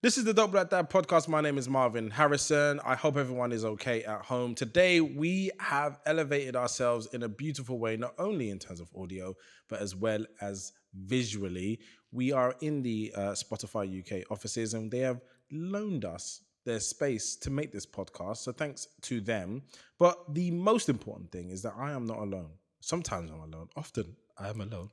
This is the Dope Black Dad podcast. My name is Marvin Harrison. I hope everyone is okay at home. Today, we have elevated ourselves in a beautiful way, not only in terms of audio, but as well as visually. We are in the Spotify UK offices, and they have loaned us their space to make this podcast. So thanks to them. But the most important thing is that I am not alone. Sometimes I'm alone. Often I am alone.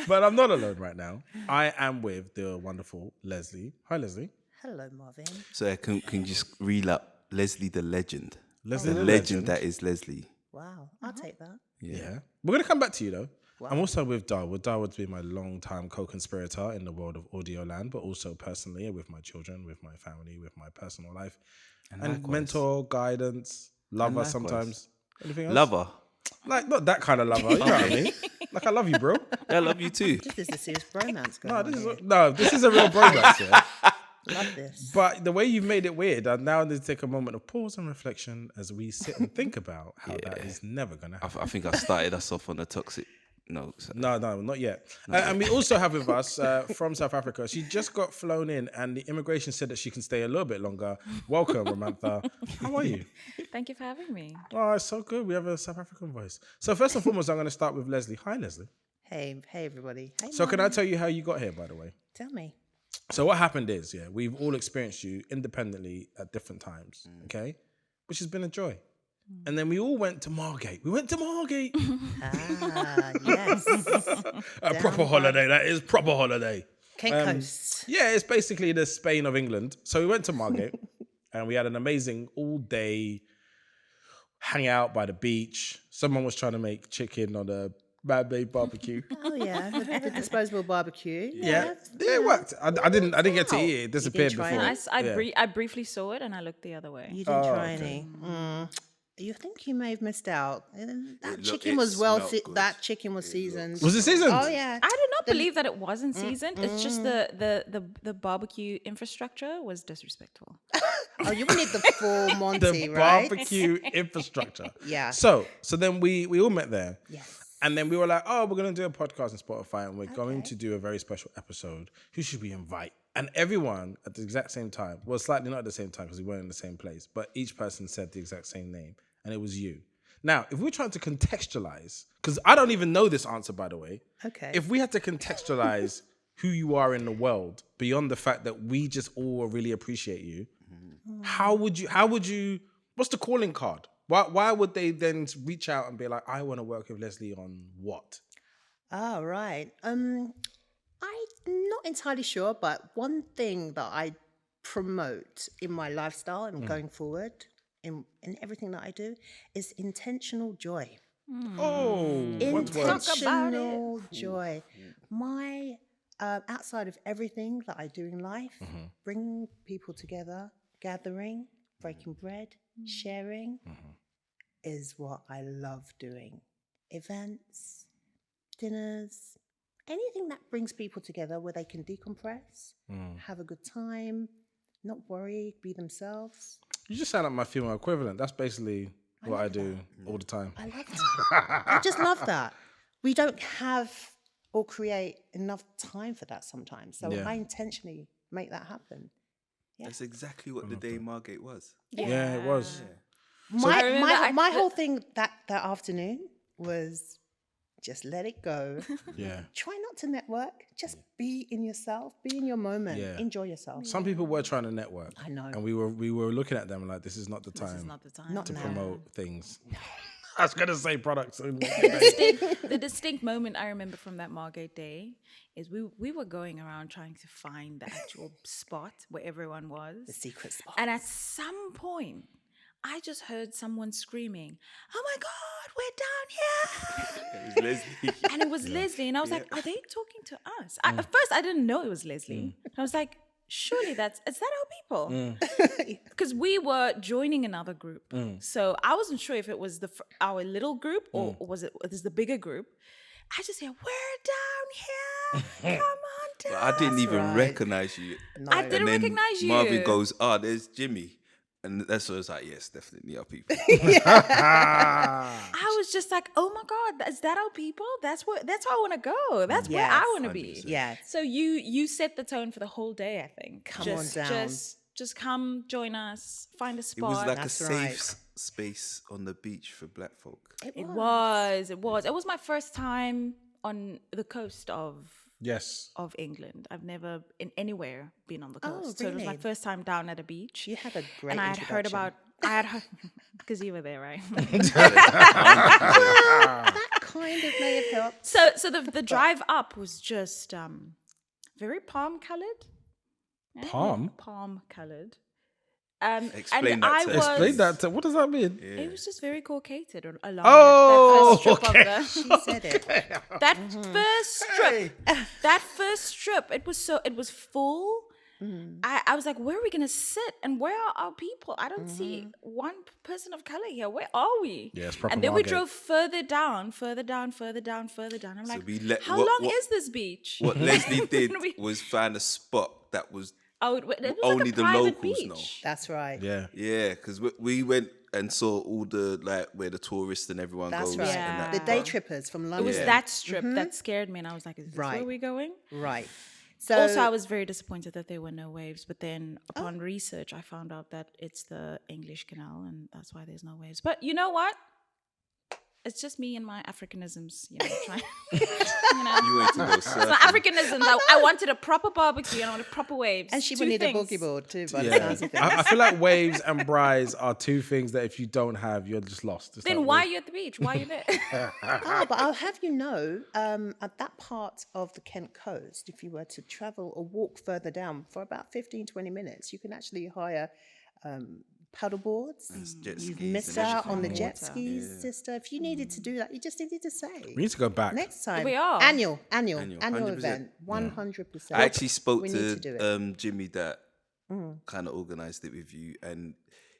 But I'm not alone right now. I am with the wonderful Leslie. Hi, Leslie. Hello, Marvin. So can you just reel up Leslie the legend? Leslie the the legend legend. that is Leslie. Wow, I'll take that. Yeah. We're going to come back to you, though. Wow. I'm also with Darwood. Darwood's been my long-time co-conspirator in the world of audio land, but also personally with my children, with my family, with my personal life. And likewise. mentor, guidance, lover likewise. sometimes. Anything else? Lover. Like, not that kind of lover. You know what I mean? Like, I love you, bro. I love you too. This is a serious bromance going No, on this here. this is a real bromance, yeah. Love this. But the way you've made it weird, I now need to take a moment of pause and reflection as we sit and think about how that is never going to happen. I think I started us off on a toxic note. So. No, not yet. And we also have with us from South Africa. She just got flown in, and the immigration said that she can stay a little bit longer. Welcome, Ramantha. How are you? Thank you for having me. Oh, it's so good. We have a South African voice. So first and foremost, I'm going to start with Leslie. Hi, Leslie. Hey, everybody. Hey, So can I Marvin. tell you how you got here, by the way? Tell me. So what happened is, we've all experienced you independently at different times, okay? Which has been a joy. And then we all went to Margate. We went to Margate. Ah, yes. A proper holiday. That is proper holiday. Cape Coast. Yeah, it's basically the Spain of England. So we went to Margate and we had an amazing all-day hang out by the beach. Someone was trying to make chicken on a man-made barbecue. Oh, yeah. The disposable barbecue. Yeah, it worked. I didn't get to eat it. It disappeared try before. it? I briefly saw it and I looked the other way. You didn't try okay. any. You think you may have missed out. That It chicken look- was it well. smelled good. That chicken was seasoned. Was it seasoned? Oh yeah. I did not believe that it wasn't seasoned. It's just the barbecue infrastructure was disrespectful. Oh, you need the full Monty, The right? barbecue infrastructure. Yeah. So then we all met there. Yes. And then we were like, oh, we're going to do a podcast on Spotify and we're going to do a very special episode. Who should we invite? And everyone at the exact same time, well, slightly not at the same time because we weren't in the same place, but each person said the exact same name, and it was you. Now, if we're trying to contextualize, because I don't even know this answer, by the way. Okay. If we had to contextualize who you are in the world beyond the fact that we just all really appreciate you, how would you, what's the calling card? Why would they then reach out and be like, I want to work with Leslie on what? Oh, right. I'm not entirely sure, but one thing that I promote in my lifestyle and going forward in everything that I do is intentional joy. Oh, what words? Intentional joy. My outside of everything that I do in life, bringing people together, gathering, breaking bread, sharing is what I love doing. Events, dinners, anything that brings people together where they can decompress, have a good time, not worry, be themselves. You just sound like my female equivalent. That's basically what I do all the time. I love that. I just love that. We don't have or create enough time for that sometimes. So Yeah. I intentionally make that happen. That's exactly what the day Margate was. Yeah, it was. My remember my whole thing that afternoon was just let it go. Yeah. Try not to network. Just be in yourself. Be in your moment. Yeah. Enjoy yourself. Some people were trying to network. I know. And we were looking at them like, this is not the time This is not the time. Not to now. promote things. I was going to say products. The distinct moment I remember from that Margate day is we were going around trying to find the actual spot where everyone was. The secret spot. And at some point, I just heard someone screaming, "Oh my God, we're down here!" It was Leslie. And it was Leslie. And I was like, are they talking to us? At first, I didn't know it was Leslie. I was like, surely is that our people? Because we were joining another group. So I wasn't sure if it was our little group or was it the bigger group. I just said, we're down here. Come on down. But I didn't even right. recognize you. No. I didn't And then recognize you. Marvin goes, there's Jimmy. And that's what I was like, yes, definitely our people. I was just like, oh my God, is that our people? That's how I want to go. That's where I Yes, want to be. 100%. Yes. So you set the tone for the whole day, I think. Come on down. Just come join us, find a It spot. was like That's a right. safe space on the beach for black folk. It was. It was my first time on the coast of Yes. England. I've never anywhere been on the Oh, coast. So it was my really? first time down at a beach. You had a great and I had heard introduction. because you were there, right? That kind of may have helped. So the drive up was just very palm colored. Palm? Palm colored. Explain and that I to was, us. Explain that. What does that mean? It was just very caucated along Oh, that first strip okay. of the She said it. that first strip. It was full. I was like, where are we gonna sit and where are our people? I don't see one person of color here. Where are we? Yeah, it's proper and then we Margate. drove further down. I'm like, how long is this beach? What Leslie did We- was find a spot that was it was like only a the private locals beach. know. That's right. Yeah. Yeah, because we went and saw all the like where the tourists and everyone That's goes. right. And that. The day trippers from It London. was that strip that scared me, and I was like, is this Right. where we're going? Right. So Also, I was very disappointed that there were no waves. But then, upon research, I found out that it's the English Canal, and that's why there's no waves. But you know what? It's just me and my Africanisms, trying. You went to go It's my surfing. Africanisms. I wanted a proper barbecue and I wanted proper waves. and she Two would need things. a boogie board too, by the Yeah. sounds of things. I feel like waves and brides are two things that if you don't have, you're just lost. It's Then like why are waves- you at the beach? Why are you there? But I'll have you know, at that part of the Kent coast, if you were to travel or walk further down for about 15, 20 minutes, you can actually hire paddle boards. Jet You've skis missed and out on the everything. jet skis, sister. If you needed to do that, you just needed to say. We need to go back. Next time. We are. Annual 100%. event. 100%. I actually spoke We need to do to Jimmy that kind of organised it with you, and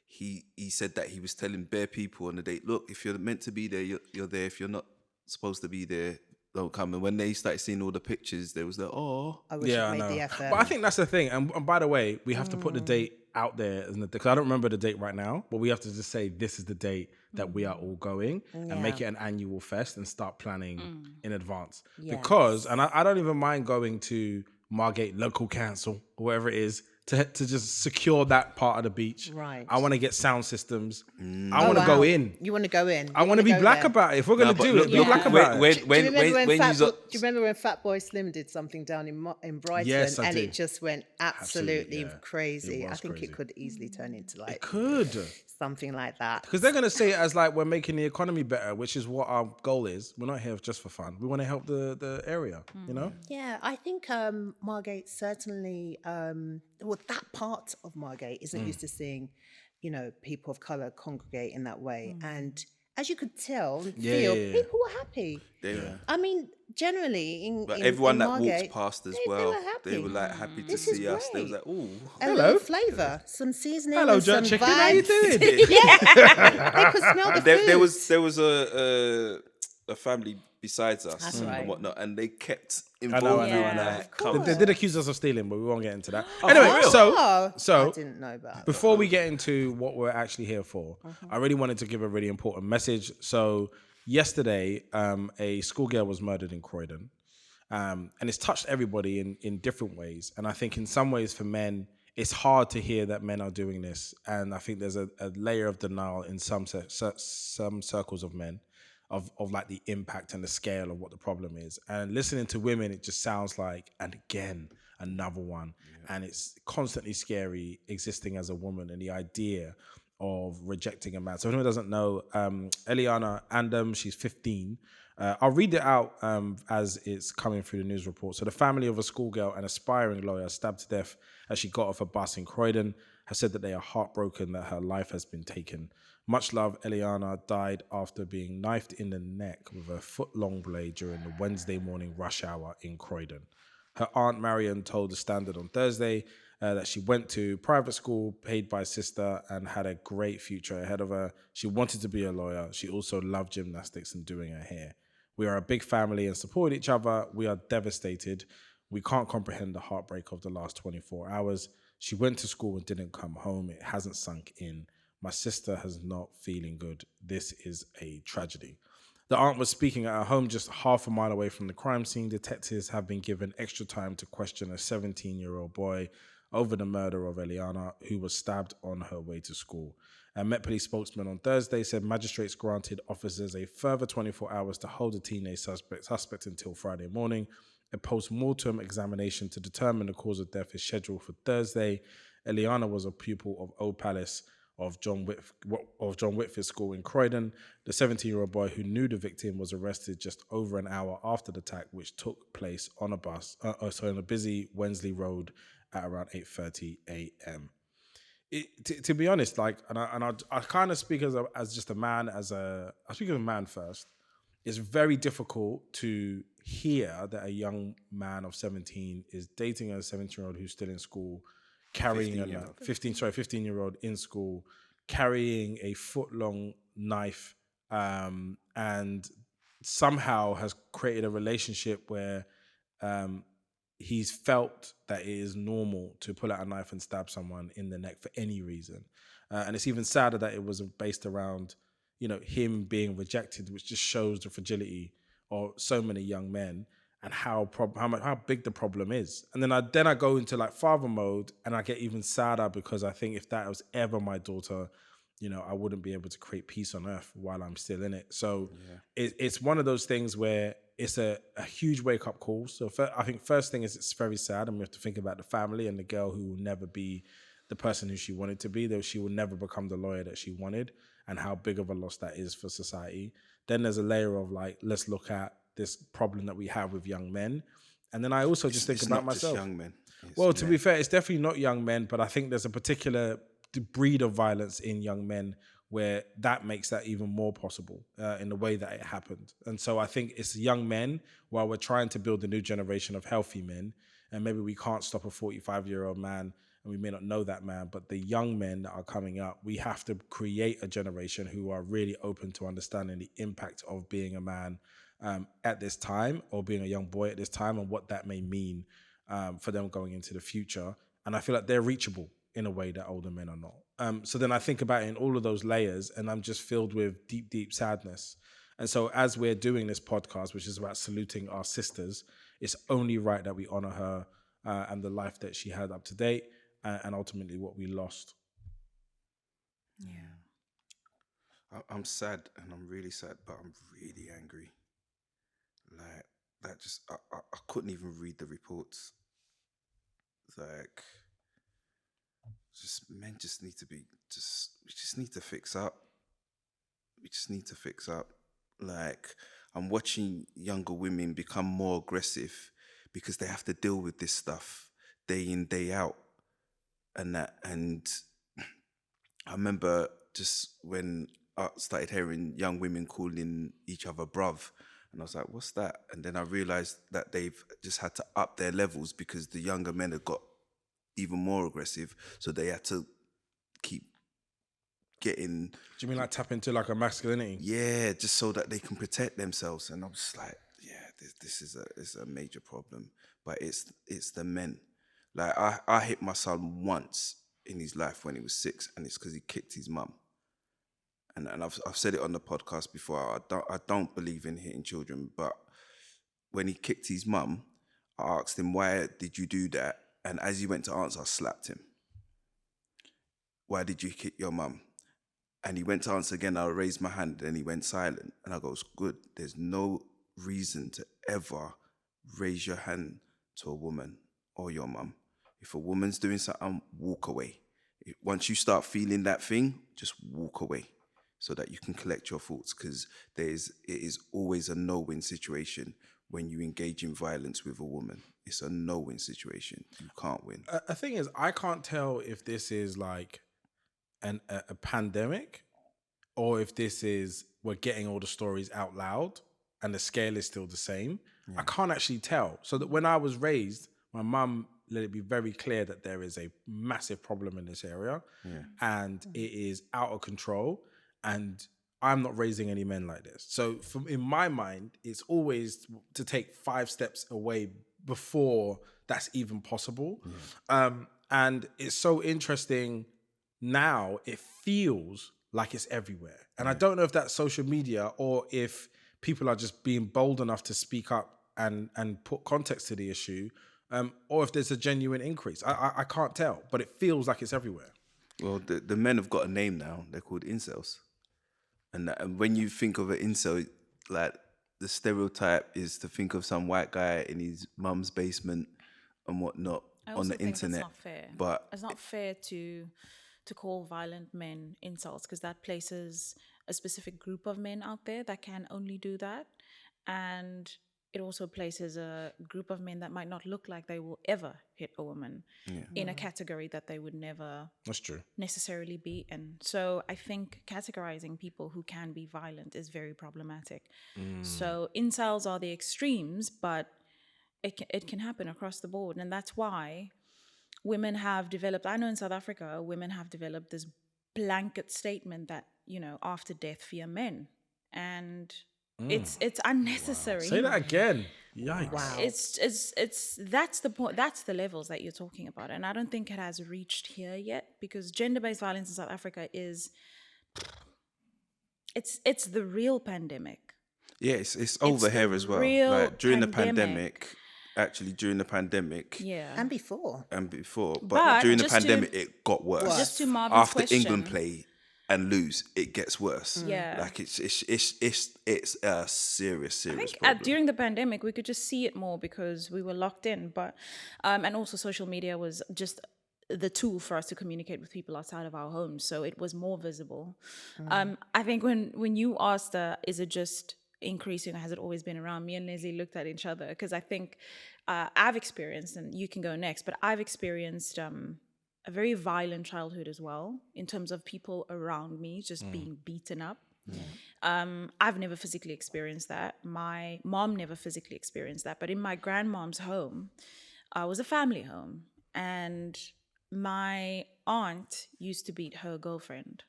he said that he was telling bare people on the date, look, if you're meant to be there, you're there. If you're not supposed to be there, don't come. And when they started seeing all the pictures, they was like, oh, I wish Yeah, I I made know. the effort. But I think that's the thing. And by the way, we have to put the date out there, because I don't remember the date right now, but we have to just say this is the date that we are all going and make it an annual fest and start planning in advance. Because, and I don't even mind going to Margate Local Council or wherever it is to just secure that part of the beach. Right. I want to get sound systems. I want to wow. go in. You want to go in. I want to be black about it. If we're going to do it, be black about it. Do you remember when Fatboy Slim did something down in Brighton? Yes, I and do. it just went absolutely yeah. crazy. It I was think crazy. it could easily turn into like Could. something like that. Because they're going to say it as like we're making the economy better, which is what our goal is. We're not here just for fun. We want to help the area, you know? Yeah, I think Margate certainly, that part of Margate isn't used to seeing, people of colour congregate in that way. And as you could tell and feel, people were happy. they were. I mean, generally But in everyone that Margate, walked past as they well, were happy. they were like happy to This is see us. They was great. like, ooh. a little flavour, some seasoning, Hello, and some jerk chicken. How you vibes. doing? They could smell the food. There was a family besides us That's and right. whatnot, and they kept I involving know. like, come They did accuse us of stealing, but we won't get into that. for Anyway, real? so I didn't know about that. before we get into what we're actually here for, I really wanted to give a really important message. So yesterday, a schoolgirl was murdered in Croydon, and it's touched everybody in different ways. And I think in some ways for men, it's hard to hear that men are doing this, and I think there's a layer of denial in some circles of men. Of like the impact and the scale of what the problem is. And listening to women, it just sounds like, and again, another one. And it's constantly scary existing as a woman and the idea of rejecting a man. So if anyone doesn't know, Elianne Andam, she's 15. I'll read it out as it's coming through the news report. So the family of a schoolgirl, an aspiring lawyer, stabbed to death as she got off a bus in Croydon, has said that they are heartbroken that her life has been taken. Much love, Elianne died after being knifed in the neck with a foot-long blade during the Wednesday morning rush hour in Croydon. Her aunt Marion told The Standard on Thursday that she went to private school paid by sister and had a great future ahead of her. She wanted to be a lawyer. She also loved gymnastics and doing her hair. We are a big family and support each other. We are devastated. We can't comprehend the heartbreak of the last 24 hours. She went to school and didn't come home. It hasn't sunk in. My sister has not feeling good. This is a tragedy. The aunt was speaking at her home just half a mile away from the crime scene. Detectives have been given extra time to question a 17-year-old boy over the murder of Elianne, who was stabbed on her way to school. A Met Police spokesman on Thursday said magistrates granted officers a further 24 hours to hold the teenage suspect until Friday morning. A post-mortem examination to determine the cause of death is scheduled for Thursday. Elianne was a pupil of Old Palace of John Whitfield School in Croydon. The 17-year-old boy who knew the victim was arrested just over an hour after the attack, which took place on a busy Wensley Road at around 8:30 a.m. To be honest, like, I kind of speak as just a man, I speak as a man first. It's very difficult to hear that a young man of 17 is dating a 17-year-old who's still in school, carrying 15-year-old in school, carrying a foot-long knife, and somehow has created a relationship where he's felt that it is normal to pull out a knife and stab someone in the neck for any reason. And it's even sadder that it was based around, him being rejected, which just shows the fragility of so many young men and how big the problem is. And then I go into like father mode, and I get even sadder because I think if that was ever my daughter, I wouldn't be able to create peace on earth while I'm still in it. So it's one of those things where it's a huge wake-up call. So I think first thing is it's very sad, and we have to think about the family and the girl who will never be the person who she wanted to be, though she will never become the lawyer that she wanted, and how big of a loss that is for society. Then there's a layer of like, let's look at this problem that we have with young men. And then I also just think about myself. It's not just young men. Well, to be fair, it's definitely not young men, but I think there's a particular breed of violence in young men where that makes that even more possible in the way that it happened. And so I think it's young men, while we're trying to build a new generation of healthy men, and maybe we can't stop a 45-year-old man, and we may not know that man, but the young men that are coming up, we have to create a generation who are really open to understanding the impact of being a man at this time, or being a young boy at this time, and what that may mean for them going into the future. And I feel like they're reachable in a way that older men are not. So then I think about it in all of those layers, and I'm just filled with deep, deep sadness. And so as we're doing this podcast, which is about saluting our sisters, it's only right that we honor her and the life that she had up to date, and ultimately what we lost. Yeah. I'm sad, and I'm really sad, but I'm really angry. Like, that just, I couldn't even read the reports. Like, men just need to be, we just need to fix up. We just need to fix up. Like, I'm watching younger women become more aggressive because they have to deal with this stuff day in, day out. And I remember just when I started hearing young women calling each other bruv, and I was like, what's that? And then I realized that they've just had to up their levels because the younger men had got even more aggressive. So they had to keep getting... Do you mean like tap into like a masculinity? Yeah, just so that they can protect themselves. And I'm just like, yeah, this is a major problem. But it's the men. Like, I hit my son once in his life when he was 6, and it's because he kicked his mum. And I've said it on the podcast before. I don't believe in hitting children, but when he kicked his mum, I asked him, why did you do that? And as he went to answer, I slapped him. Why did you kick your mum? And he went to answer again. I raised my hand, and he went silent. And I goes, good. There's no reason to ever raise your hand to a woman or your mum. If a woman's doing something, walk away. Once you start feeling that thing, just walk away so that you can collect your thoughts, because it is always a no-win situation when you engage in violence with a woman. It's a no-win situation. You can't win. The thing is, I can't tell if this is like a pandemic, or if this is we're getting all the stories out loud and the scale is still the same. Yeah. I can't actually tell. So that when I was raised, my mum let it be very clear that there is a massive problem in this area, and it is out of control, and I'm not raising any men like this. So in my mind, it's always to take 5 steps away before that's even possible. And it's so interesting now, it feels like it's everywhere. And I don't know if that's social media or if people are just being bold enough to speak up and put context to the issue, or if there's a genuine increase. I can't tell, but it feels like it's everywhere. Well, the men have got a name now. They're called incels. And when you think of an incel, like the stereotype is to think of some white guy in his mum's basement and whatnot I on also the think internet. It's not fair. But it's not fair to call violent men insults, because that places a specific group of men out there that can only do that, and it also places a group of men that might not look like they will ever hit a woman in a category that they would never That's true. necessarily be in. So I think categorizing people who can be violent is very problematic. So incels are the extremes, but it can happen across the board. And that's why women have developed, I know in South Africa, women have developed this blanket statement that, after death, fear men. And it's unnecessary. Say that again. Yikes. Wow. It's that's the point, that's the levels that you're talking about. And I don't think it has reached here yet, because gender-based violence in South Africa it's the real pandemic. yeah, it's over here as well. real Like during pandemic. during the pandemic, Yeah. And before. but during the just to- pandemic, it got worse. Just to Marvin's After question. England play and lose, it gets worse. Yeah. Like it's a serious I think problem. during the pandemic, we could just see it more because we were locked in. But and also social media was just the tool for us to communicate with people outside of our homes, so it was more visible. I think when you asked, is it just increasing or has it always been around? Me and Leslie looked at each other, because I think I've experienced, and you can go next, but I've experienced a very violent childhood as well, in terms of people around me just being beaten up. I've never physically experienced that. My mom never physically experienced that. But in my grandmom's home, was a family home, and my aunt used to beat her girlfriend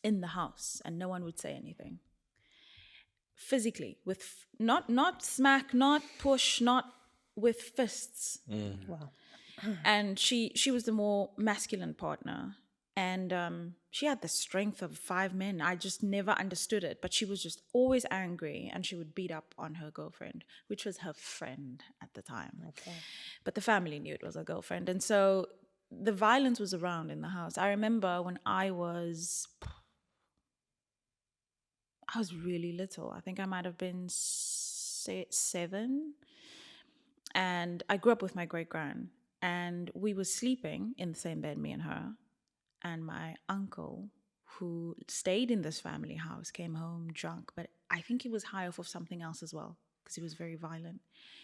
in the house, and no one would say anything. Physically, with not smack, not push, not with fists. Wow. And she was the more masculine partner, and she had the strength of 5 men. I just never understood it, but she was just always angry, and she would beat up on her girlfriend, which was her friend at the time. Okay. But the family knew it was her girlfriend, and so the violence was around in the house. I remember when I was really little. I think I might have been 7, and I grew up with my great-grand. And we were sleeping in the same bed, me and her. And my uncle, who stayed in this family house, came home drunk. But I think he was high off of something else as well, because he was very violent.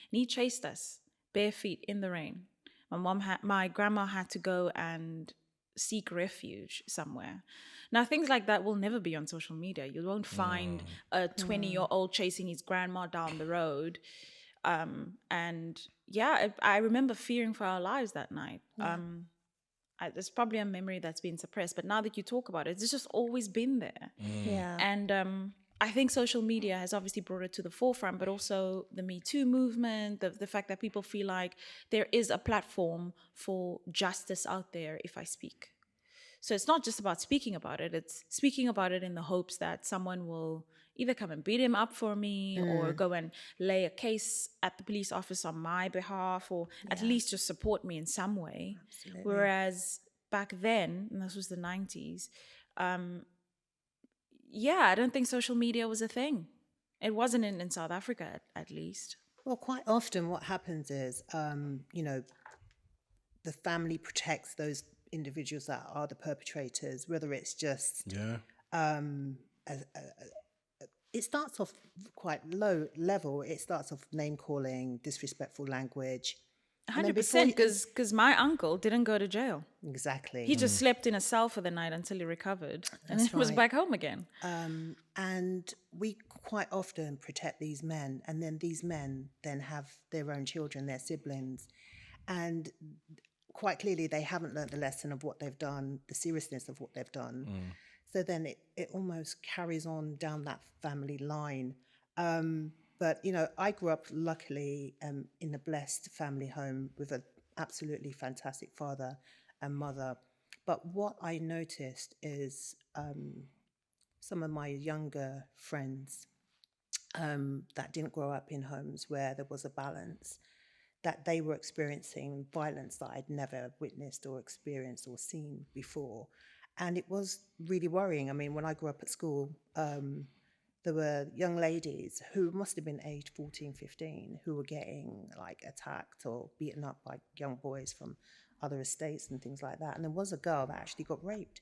And he chased us, bare feet, in the rain. My grandma had to go and seek refuge somewhere. Now, things like that will never be on social media. You won't find a 20-year-old chasing his grandma down the road. And yeah, I remember fearing for our lives that night. There's probably a memory that's been suppressed, but now that you talk about it, it's just always been there. Yeah. And I think social media has obviously brought it to the forefront, but also the Me Too movement, the fact that people feel like there is a platform for justice out there if I speak. So it's not just about speaking about it, it's speaking about it in the hopes that someone will either come and beat him up for me or go and lay a case at the police office on my behalf, or at least just support me in some way. Absolutely. Whereas back then, and this was the 90s, I don't think social media was a thing. It wasn't in South Africa, at least. Well, quite often what happens is, the family protects those individuals that are the perpetrators, whether it's just it starts off quite low level. It starts off name calling, disrespectful language. 100%, because my uncle didn't go to jail. Exactly. He just slept in a cell for the night until he recovered, and That's then was right. back home again. And we quite often protect these men, and then these men then have their own children, their siblings, and quite clearly they haven't learnt the lesson of what they've done, the seriousness of what they've done. So then it almost carries on down that family line. But, I grew up luckily in a blessed family home with an absolutely fantastic father and mother. But what I noticed is some of my younger friends that didn't grow up in homes where there was a balance, that they were experiencing violence that I'd never witnessed or experienced or seen before. And it was really worrying. I mean, when I grew up at school, there were young ladies who must have been aged 14, 15, who were getting like attacked or beaten up by young boys from other estates and things like that. And there was a girl that actually got raped.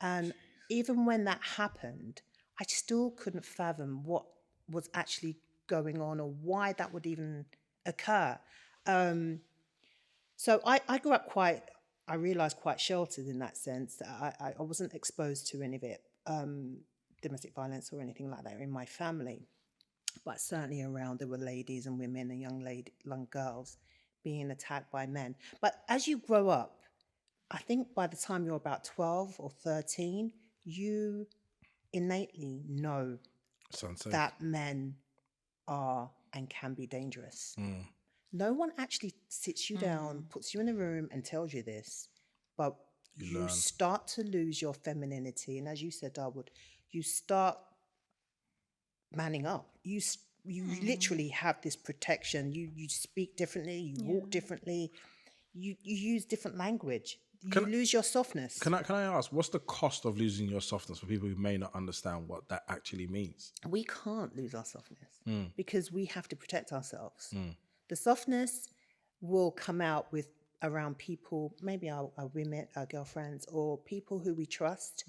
And even when that happened, I still couldn't fathom what was actually going on or why that would even occur. So I grew up I realised quite sheltered in that sense. I wasn't exposed to any of it, domestic violence or anything like that in my family. But certainly around there were ladies and women and young girls being attacked by men. But as you grow up, I think by the time you're about 12 or 13, you innately know that men are and can be dangerous. No one actually sits you down, puts you in a room and tells you this, but you start to lose your femininity. And as you said, Darwood, you start manning up. You literally have this protection. You speak differently, you walk differently, you use different language. You lose your softness. Can I ask, what's the cost of losing your softness for people who may not understand what that actually means? We can't lose our softness because we have to protect ourselves. The softness will come out around people, maybe our women, our girlfriends, or people who we trust.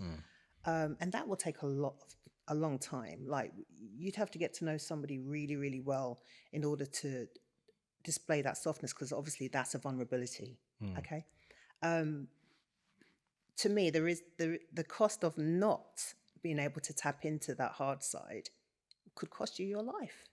And that will take a long time. Like, you'd have to get to know somebody really, really well in order to display that softness, because obviously that's a vulnerability. Okay. To me, there is the cost of not being able to tap into that hard side could cost you your life.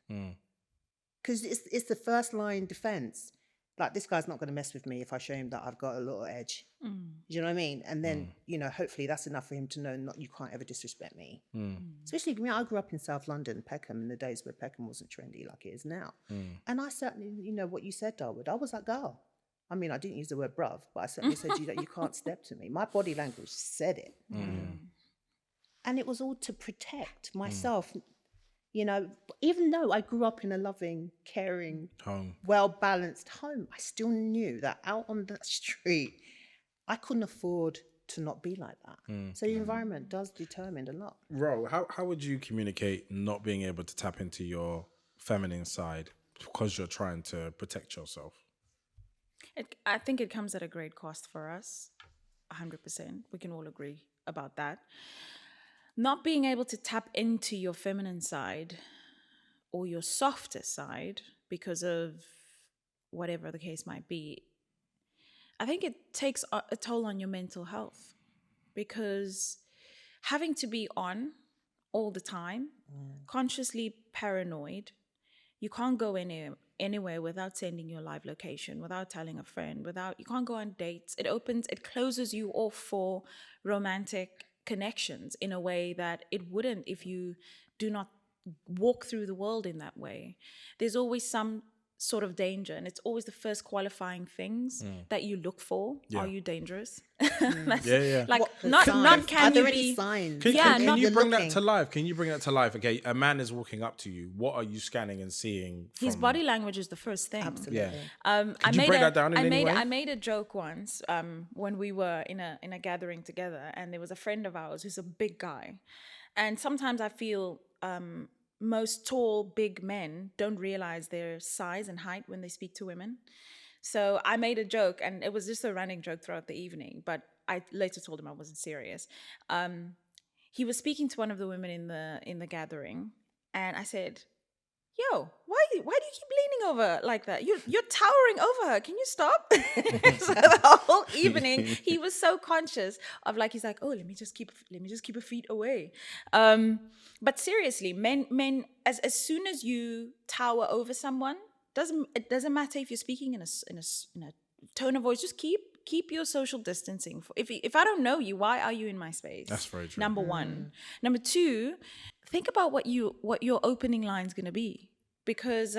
Because it's the first line defense. Like, this guy's not going to mess with me if I show him that I've got a little edge. Do you know what I mean? And then, hopefully that's enough for him to know you can't ever disrespect me. Especially, I grew up in South London, Peckham, in the days where Peckham wasn't trendy like it is now. And I certainly, what you said, Darwood, I was that girl. I mean, I didn't use the word bruv, but I certainly said that you can't step to me. My body language said it. And it was all to protect myself. Even though I grew up in a loving, caring, well-balanced home, I still knew that out on the street, I couldn't afford to not be like that. So the environment does determine a lot. Ro, how would you communicate not being able to tap into your feminine side because you're trying to protect yourself? I think it comes at a great cost for us, 100%. We can all agree about that. Not being able to tap into your feminine side or your softer side because of whatever the case might be, I think it takes a toll on your mental health, because having to be on all the time, consciously paranoid, you can't go anywhere without sending your live location, without telling a friend, you can't go on dates. It closes you off for romantic connections in a way that it wouldn't if you do not walk through the world in that way. There's always some sort of danger, and it's always the first qualifying things that you look for. Are you dangerous? Like, not can Are there you any be signs? Can you bring looking. that to life? Can you bring that to life? Okay, a man is walking up to you. What are you scanning and seeing? his body language is the first thing. Absolutely. Could you break that down in any way? I made a joke once when we were in a gathering together, and there was a friend of ours who's a big guy, and sometimes I feel most tall, big men don't realize their size and height when they speak to women. So I made a joke, and it was just a running joke throughout the evening, but I later told him I wasn't serious. He was speaking to one of the women in the gathering, and I said, "Yo, why do you keep leaning over like that? You're towering over her. Can you stop?" So the whole evening he was so conscious of, like, he's like, "Oh, let me just keep her feet away." But seriously, men, as soon as you tower over someone, it doesn't matter if you're speaking in a tone of voice. Just keep your social distancing. If I don't know you, why are you in my space? That's very true. Number one. Number two, think about what your opening line's going to be, because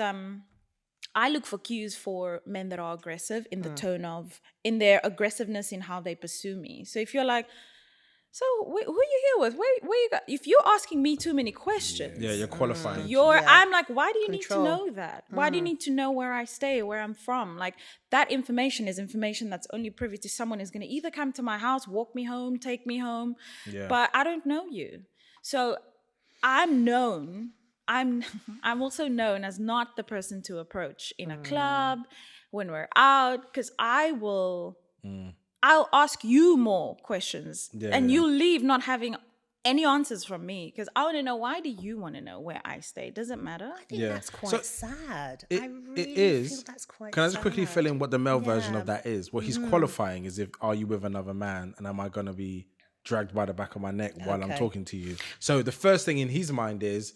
I look for cues for men that are aggressive in the tone of, in their aggressiveness in how they pursue me. So if you're like, so who you here with? Where you got? If you're asking me too many questions, Yeah, you're qualifying. I'm like, why do you Control. need to know that? Why do you need to know where I stay, where I'm from? Like, that information is information that's only privy to someone who's going to either come to my house, walk me home, take me home, but I don't know you. So I'm also known as not the person to approach in a club when we're out, because I'll ask you more questions and you'll leave not having any answers from me, because I want to know, why do you want to know where I stay? Does it matter? I think that's quite sad. I really it is. feel that's quite Can I just quickly sad. fill in what the male version of that is? What he's qualifying is, if are you with another man, and am I going to be dragged by the back of my neck while I'm talking to you? So the first thing in his mind is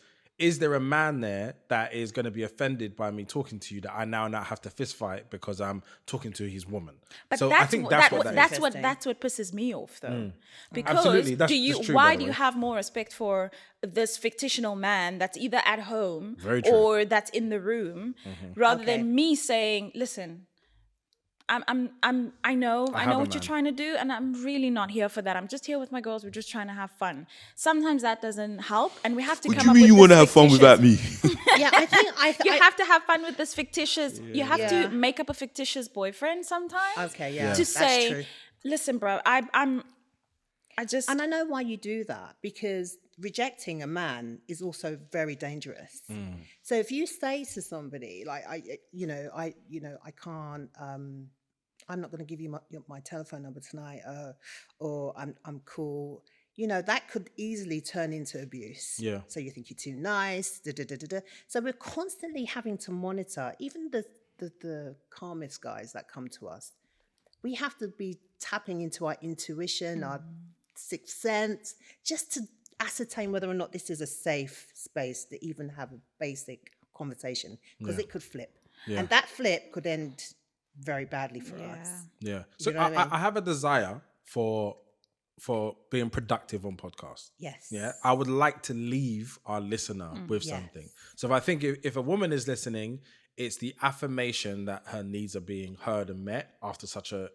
there a man there that is going to be offended by me talking to you, that I now have to fist fight because I'm talking to his woman? But so I think that's what that's what pisses me off, though. Because Absolutely. That's true, by why the do you way. have more respect for this fictional man that's either at home Very true. or that's in the room, rather than me saying, listen, I know what you're trying to do, and I'm really not here for that. I'm just here with my girls. We're just trying to have fun. Sometimes that doesn't help, and we have to What come do you up mean with you want to this have fun fictitious- without me? Yeah, I think you have to have fun with this fictitious. You have Yeah. to make up a fictitious boyfriend sometimes. Okay, yeah, To that's say, true. listen, bro, I just. And I know why you do that, because rejecting a man is also very dangerous. So if you say to somebody like, I can't, I'm not going to give you my telephone number tonight, or I'm cool. That could easily turn into abuse. Yeah. So you think you're too nice. Da, da, da, da, da. So we're constantly having to monitor, even the calmest guys that come to us. We have to be tapping into our intuition, our sixth sense, just to ascertain whether or not this is a safe space to even have a basic conversation, because it could flip. And that flip could end very badly for us. Yeah. So know what I mean? I have a desire for being productive on podcasts. Yes. Yeah. I would like to leave our listener with something. So if I think if a woman is listening, it's the affirmation that her needs are being heard and met after such a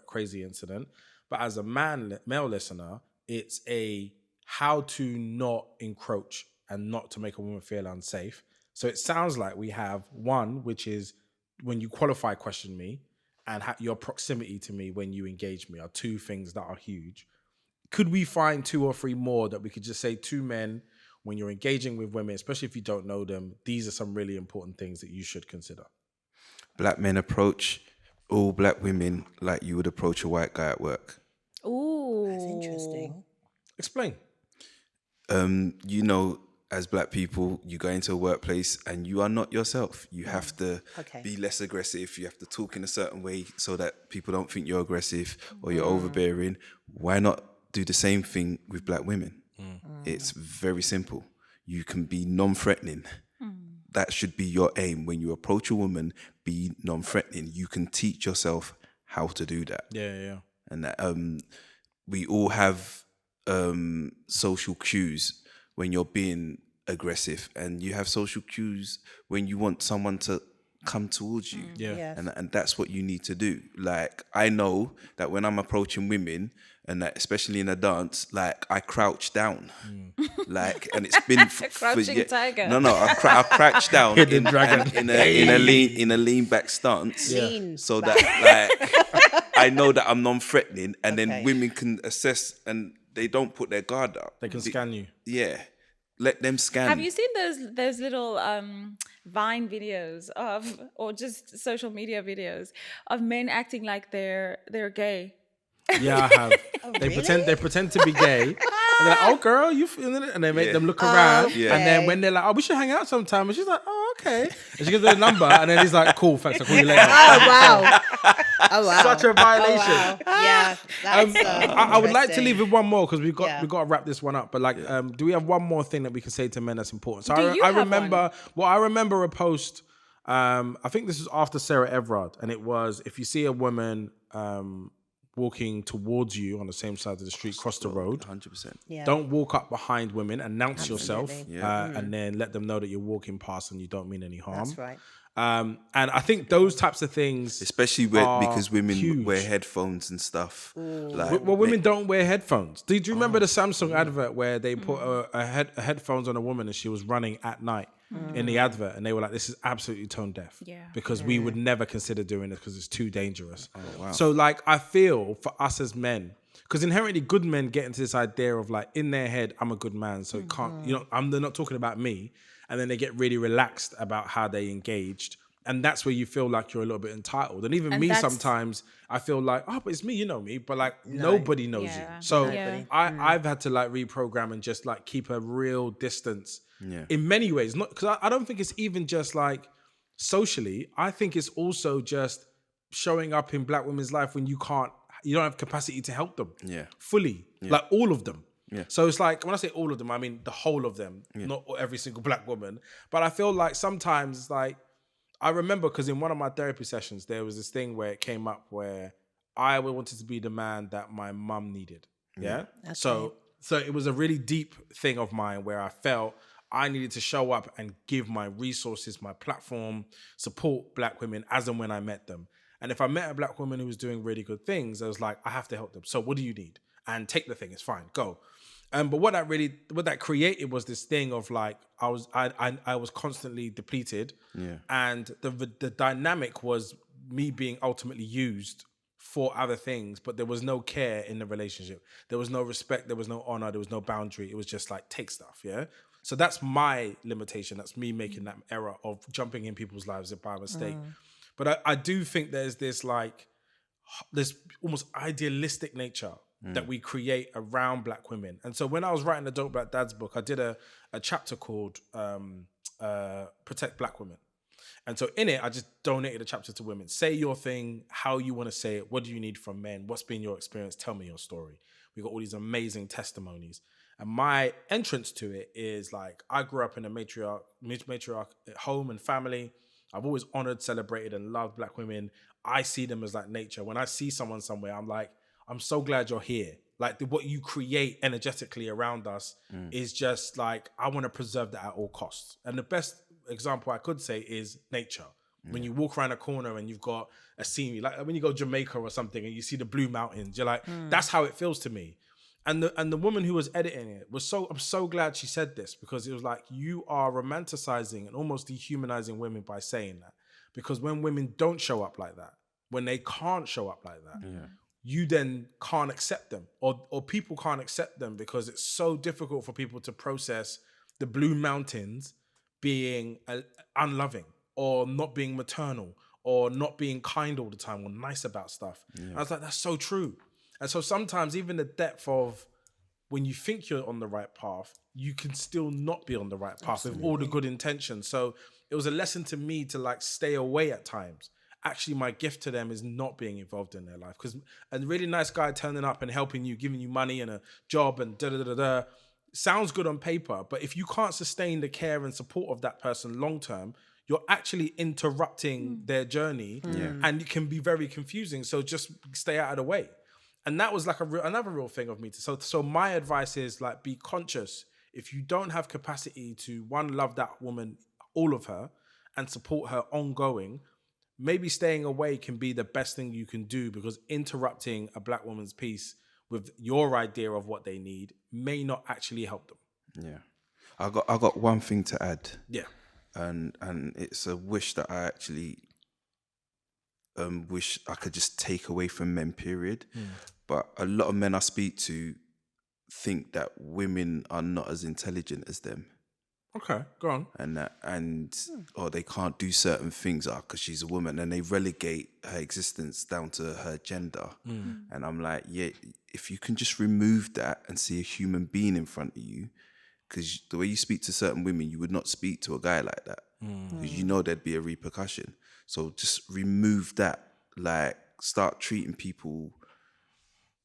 crazy incident. But as a male listener, it's a how to not encroach and not to make a woman feel unsafe. So it sounds like we have one, which is when you qualify question me, and your proximity to me when you engage me, are two things that are huge. Could we find two or three more that we could just say to men, when you're engaging with women, especially if you don't know them, these are some really important things that you should consider? Black men approach all black women like you would approach a white guy at work. Ooh, That's interesting. Explain. As black people, you go into a workplace and you are not yourself. You have to Okay. be less aggressive. You have to talk in a certain way so that people don't think you're aggressive or you're overbearing. Why not do the same thing with black women? It's very simple. You can be non-threatening. That should be your aim. When you approach a woman, be non-threatening. You can teach yourself how to do that. Yeah. And that we all have social cues when you're being aggressive, and you have social cues when you want someone to come towards you. Yes. And that's what you need to do. Like, I know that when I'm approaching women, and that especially in a dance, like, I crouch down. Like, and it's been Crouching tiger. No, I crouch down Hidden dragon. in a lean back stance. Lean So back. that, like, I know that I'm non-threatening, and Okay. then women can assess, and they don't put their guard up. They can scan you. Yeah, let them scan. have you seen those little Vine videos or just social media videos of men acting like they're gay? Yeah, I have. They pretend to be gay. And they're like, oh, girl, you feeling it? And they make them look around. Yeah. And then when they're like, oh, we should hang out sometime. And she's like, oh, okay. And she gives her a number. And then he's like, cool, thanks. I'll call you later. Oh wow. Such a violation. Yeah. That's, I would like to interesting. leave with one more because we got Yeah. to wrap this one up. But like, do we have one more thing that we can say to men that's important? So Do you I have remember. Well, I remember a post. I think this was after Sarah Everard, and it was, if you see a woman walking towards you on the same side of the street, cross the road. 100%. Yeah. Don't walk up behind women. Announce yourself, Absolutely. Yeah. and then let them know that you're walking past and you don't mean any harm. That's right. And I think those types of things, especially because women huge. wear headphones and stuff. Well, women don't wear headphones. Do you remember the Samsung advert where they put headphones on a woman and she was running at night in the advert, and they were like, "This is absolutely tone deaf." Yeah. Because we would never consider doing this because it's too dangerous. So like, I feel for us as men, because inherently good men get into this idea of like, in their head, I'm a good man, so it can't, they're not talking about me. And then they get really relaxed about how they engaged. And that's where you feel like you're a little bit entitled. And even me, sometimes I feel like, oh, but it's me, you know me. But like, nobody knows you. So I've had to like reprogram and just like keep a real distance in many ways. Not because I don't think it's even just like socially. I think it's also just showing up in black women's life when you don't have capacity to help them fully. Like all of them. Yeah. So it's like, when I say all of them, I mean the whole of them, not every single black woman. But I feel like sometimes it's like, I remember because in one of my therapy sessions, there was this thing where it came up where I wanted to be the man that my mum needed. Yeah. So it was a really deep thing of mine where I felt I needed to show up and give my resources, my platform, support black women as and when I met them. And if I met a black woman who was doing really good things, I was like, I have to help them. So what do you need? And take the thing, it's fine, go. But what that created was this thing of like, I was constantly depleted. Yeah. And the dynamic was me being ultimately used for other things, but there was no care in the relationship. There was no respect, there was no honor, there was no boundary. It was just like, take stuff, yeah? So that's my limitation. That's me making that error of jumping in people's lives by mistake. But I do think there's this like, this almost idealistic nature that we create around black women. And so when I was writing the Dope Black Dads book, I did a chapter called Protect Black Women. And so in it, I just donated a chapter to women. Say your thing, how you want to say it. What do you need from men? What's been your experience? Tell me your story. We got all these amazing testimonies. And my entrance to it is like, I grew up in a matriarch home and family. I've always honored, celebrated, and loved black women. I see them as like nature. When I see someone somewhere, I'm like, I'm so glad you're here. Like what you create energetically around us is just like, I want to preserve that at all costs. And the best example I could say is nature. When you walk around a corner and you've got a scenery, like when you go to Jamaica or something and you see the blue mountains, you're like, that's how it feels to me. And the woman who was editing it I'm so glad she said this, because it was like, you are romanticizing and almost dehumanizing women by saying that. Because when women don't show up like that, when they can't show up like that, you then can't accept them, or people can't accept them, because it's so difficult for people to process the blue mountains being unloving or not being maternal or not being kind all the time or nice about stuff. I was like, that's so true. And so sometimes even the depth of when you think you're on the right path, you can still not be on the right path with all the good intentions. So it was a lesson to me to like stay away at times. Actually, my gift to them is not being involved in their life, because a really nice guy turning up and helping you, giving you money and a job and sounds good on paper. But if you can't sustain the care and support of that person long term, you're actually interrupting their journey, and it can be very confusing. So just stay out of the way. And that was like another real thing of me. So my advice is like, be conscious. If you don't have capacity to love that woman, all of her, and support her ongoing, maybe staying away can be the best thing you can do, because interrupting a black woman's peace with your idea of what they need may not actually help them. Yeah. I got one thing to add. Yeah. And it's a wish that I actually wish I could just take away from men, period. But a lot of men I speak to think that women are not as intelligent as them. Okay, go on. Or they can't do certain things because she's a woman, and they relegate her existence down to her gender. And I'm like, yeah, if you can just remove that and see a human being in front of you, because the way you speak to certain women, you would not speak to a guy like that, because you know there'd be a repercussion. So just remove that. Like, start treating people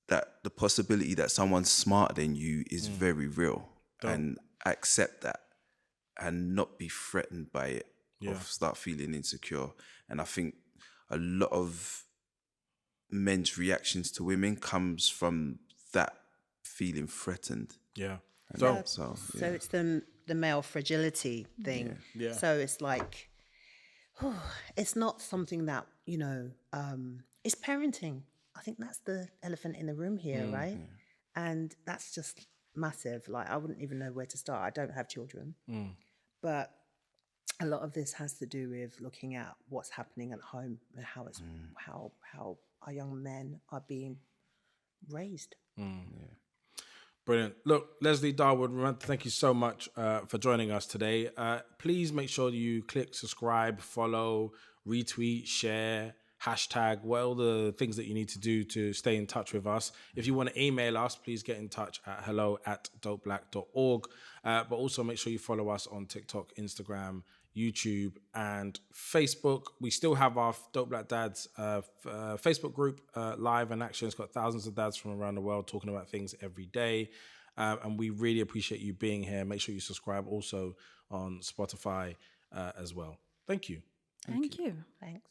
that the possibility that someone's smarter than you is very real, and accept that. And not be threatened by it, or start feeling insecure. And I think a lot of men's reactions to women comes from that feeling threatened. Yeah. So it's the male fragility thing. Yeah. So it's like, It's not something that, it's parenting. I think that's the elephant in the room here, right? And that's just massive. Like, I wouldn't even know where to start. I don't have children. But a lot of this has to do with looking at what's happening at home and how it's how our young men are being raised. Brilliant. Look, Leslie Darwood, thank you so much for joining us today. Please make sure you click subscribe, follow, retweet, share, hashtag, all the things that you need to do to stay in touch with us. If you want to email us, please get in touch at hello@dopeblack.org. But also make sure you follow us on TikTok, Instagram, YouTube, and Facebook. We still have our Dope Black Dads Facebook group live in action. It's got thousands of dads from around the world talking about things every day. And we really appreciate you being here. Make sure you subscribe also on Spotify as well. Thank you. Thank you. Thanks.